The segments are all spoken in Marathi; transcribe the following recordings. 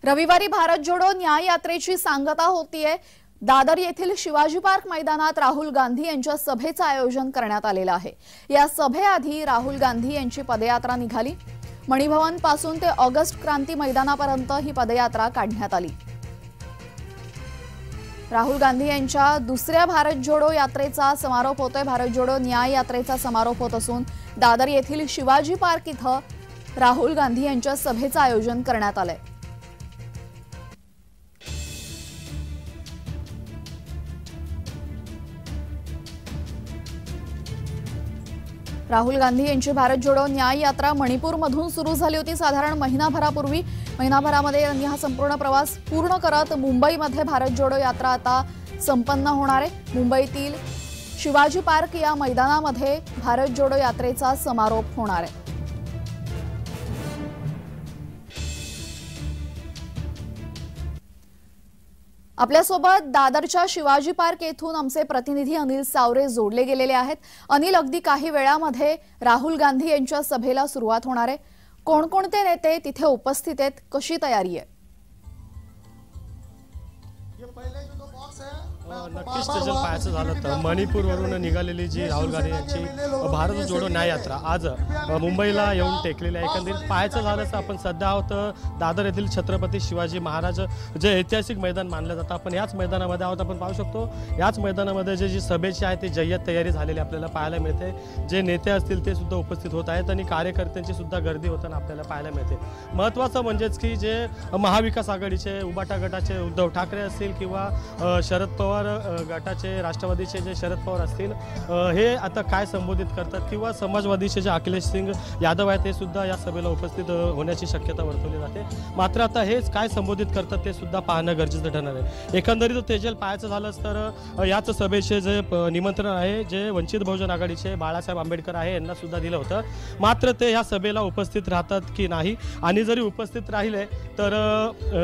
रविवारी भारत जोडो न्याय यात्रेची सांगता होतीये। दादर येथील शिवाजी पार्क मैदानात राहुल गांधी यांच्या सभेचं आयोजन करण्यात आलेलं आहे। या सभेआधी राहुल गांधी यांची पदयात्रा निघाली। मणिभवन पासून ते ऑगस्ट क्रांती मैदानापर्यंत ही पदयात्रा काढण्यात आली। राहुल गांधी यांच्या दुसऱ्या भारत जोडो यात्रेचा समारोप होतोय। भारत जोडो न्याय यात्रेचा समारोप होत असून दादर येथील शिवाजी पार्क इथं राहुल गांधी यांच्या सभेचं आयोजन करण्यात आलंय। राहुल गांधी यांची भारत जोडो न्याय यात्रा मणिपूरमधून सुरू झाली होती। साधारण महिनाभरामध्ये यांनी हा संपूर्ण प्रवास पूर्ण करत मुंबईमध्ये भारत जोडो यात्रा आता संपन्न होणार आहे। मुंबईतील शिवाजी पार्क या मैदानामध्ये भारत जोडो यात्रेचा समारोप होणार आहे। आपल्यासोबत दादरच्या शिवाजी पार्क येथून आमचे प्रतिनिधी अनिल सावरे जोडले गेलेले आहेत। अनिल, अगदी काही वेळामध्ये राहुल गांधी यांच्या सभेला सुरुवात होणार आहे। कोणकोणते नेते तिथे उपस्थित आहेत, कशी तयारी आहे? नक्कीच जर पाहायचं झालं तर मणिपूरवरून निघालेली जी राहुल गांधी यांची भारत जोडो न्याय यात्रा आज मुंबईला येऊन टेकलेली आहे। एकंदरीत पाहायचं झालं तर आपण सध्या आहोत दादर येथील छत्रपती शिवाजी महाराज जे ऐतिहासिक मैदान मानलं जातं, आपण याच मैदानामध्ये आहोत। आपण पाहू शकतो याच मैदानामध्ये जी सभेची आहे ती जय्यत तयारी झालेली आपल्याला पाहायला मिळते। जे नेते असतील ते सुद्धा उपस्थित होत आहेत आणि कार्यकर्त्यांची सुद्धा गर्दी होताना आपल्याला पाहायला मिळते। महत्त्वाचं म्हणजेच की जे महाविकास आघाडीचे उबाटा गटाचे उद्धव ठाकरे असतील किंवा शरद पवार गटाचे राष्ट्रवादीचे जे शरद पवार असतील हे आता काय संबोधित करतात किंवा समाजवादीचे जे अखिलेश सिंग यादव आहेत ते सुद्धा या सभेला उपस्थित होण्याची शक्यता वर्तवली जाते। मात्र आता हेच काय संबोधित करतात ते सुद्धा पाहणं गरजेचं ठरणार आहे। एकंदरीत तेजल पाहायचं झालंच तर याच सभेचे जे निमंत्रण आहे जे वंचित बहुजन आघाडीचे बाळासाहेब आंबेडकर आहे यांना सुद्धा दिलं होतं, मात्र ते या सभेला उपस्थित राहतात की नाही आणि जरी उपस्थित राहिले तर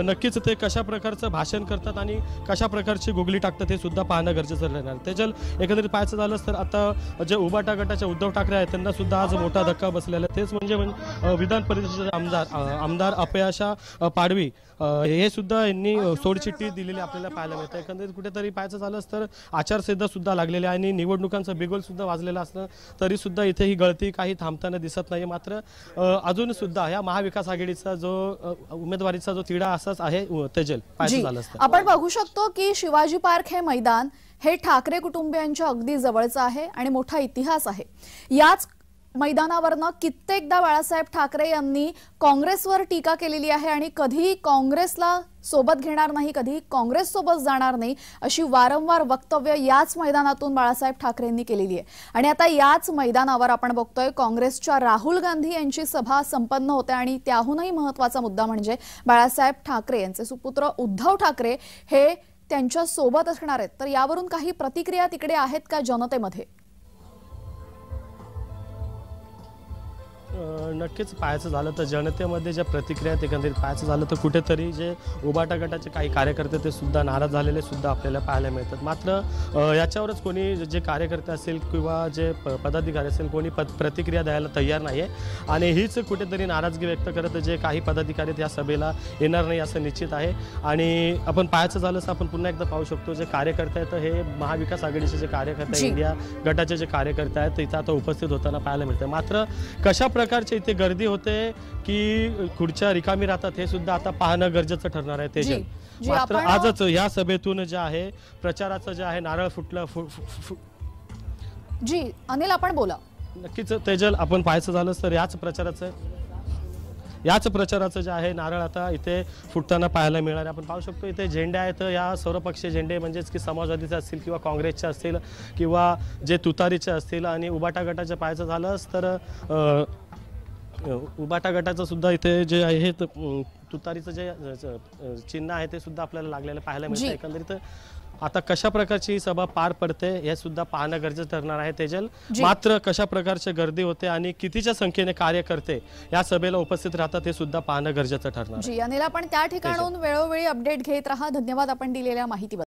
नक्कीच ते कशा प्रकारचं भाषण करतात आणि कशा प्रकारची गुगली टाकतात हे सुद्धा पाहणं गरजेचं राहणार। तेजल, एकंदरीत पाहायचं झालं तर आता जे उबाटा गटाचे उद्धव ठाकरे आहेत त्यांना सुद्धा आज मोठा धक्का बसलेला आहे। तेच म्हणजे विधान परिषदेचे आमदार अपयशा पाडवी हे सुद्धा यांनी सोडचिठ्ठी दिलेली आपल्याला पाहायला मिळतं। एकंदरीत कुठेतरी पाहायचं झालं तर आचारसंहिता सुद्धा लागलेली आहे आणि निवडणुकांचा बिगुल सुद्धा वाजलेला असलं तरी सुद्धा इथे ही गळती काही थांबताना दिसत नाही। मात्र अजून सुद्धा या महाविकास आघाडीचा जो उमेदवारीचा जो तिढा असाच आहे। तेजल, पाहायचं झालं आपण बघू शकतो की शिवाजी पार्क हे मैदान हे ठाकरे कुटुंबियांच्या अगदी जवळचं आहे आणि मोठा इतिहास आहे। याच मैदानावरनं कित्येकदा बाळासाहेब ठाकरे यांनी काँग्रेसवर टीका केलेली आहे आणि कधी काँग्रेसला सोबत घेणार नाही, कधी काँग्रेस सोबत जाणार नाही अशी वारंवार वक्तव्य याच मैदानातून बाळासाहेब ठाकरेंनी केलेली आहे। आणि आता याच मैदानावर आपण बघतोय काँग्रेसच्या राहुल गांधी यांची सभा संपन्न होते आणि त्याहूनही महत्त्वाचा मुद्दा म्हणजे बाळासाहेब ठाकरे यांचे सुपुत्र उद्धव ठाकरे हे त्यांच्या सोबत असणार आहेत। तर यावरून काही प्रतिक्रिया तिकडे आहेत का जनतेमध्ये? नक्कीच पाहायचं झालं तर जनतेमध्ये ज्या प्रतिक्रिया एकंदरीत पाहायचं झालं तर कुठेतरी जे उबाटा गटाचे काही कार्यकर्ते ते सुद्धा नाराज झालेले सुद्धा आपल्याला पाहायला मिळतात। मात्र याच्यावरच कोणी जे कार्यकर्ते असेल किंवा जे पदाधिकारी असेल कोणी प्रतिक्रिया द्यायला तयार नाही आहे आणि हीच कुठेतरी नाराजगी व्यक्त करत जे काही पदाधिकारी या सभेला येणार नाही असं निश्चित आहे। आणि आपण पाहायचं झालं तर आपण पुन्हा एकदा पाहू शकतो जे कार्यकर्ते आहेत हे महाविकास आघाडीचे जे कार्यकर्ते इंडिया गटाचे जे कार्यकर्ते आहेत तिथं आता उपस्थित होताना पाहायला मिळते। मात्र कशा प्रकारची इथे गर्दी होते की खुर्च्या रिकामी राहतात हे सुद्धा आता पाहणं गरजेचं ठरणार आहे। तेजल, मात्र आजच या सभेतून जे आहे प्रचाराचं जे आहे नारळ फुटलं जी अनिल आपण बोला। नक्कीच तेजल, आपण पाहायचं झालं तर याच प्रचाराचं जे आहे नारळ आता इथे फुटताना पाहायला मिळणार आहे। आपण पाहू शकतो इथे झेंडे आहेत, या सर्वपक्षीय झेंडे म्हणजेच की समाजवादीचे असतील किंवा काँग्रेसचे असतील किंवा जे तुतारीचे असतील आणि उबाटा गटाचे पाहायचं झालंच तर उबाटा गटाचं सुद्धा इथे जे आहे तुतारीचं जे चिन्ह आहे ते सुद्धा आपल्याला लागलेलं पाहायला मिळतं। एकंदरीत आता कशा प्रकारची सभा पार पडते हे सुद्धा पाहणं गरजेचं ठरणार आहे। तेजल, मात्र कशा प्रकारची गर्दी होते आणि कितीच्या संख्येने कार्यकर्ते या सभेला उपस्थित राहतात हे सुद्धा पाहणं गरजेचं ठरणार आहे। अनिल, आपण त्या ठिकाणाहून वेळोवेळी अपडेट घेत राहा। धन्यवाद आपण दिलेल्या माहितीबद्दल।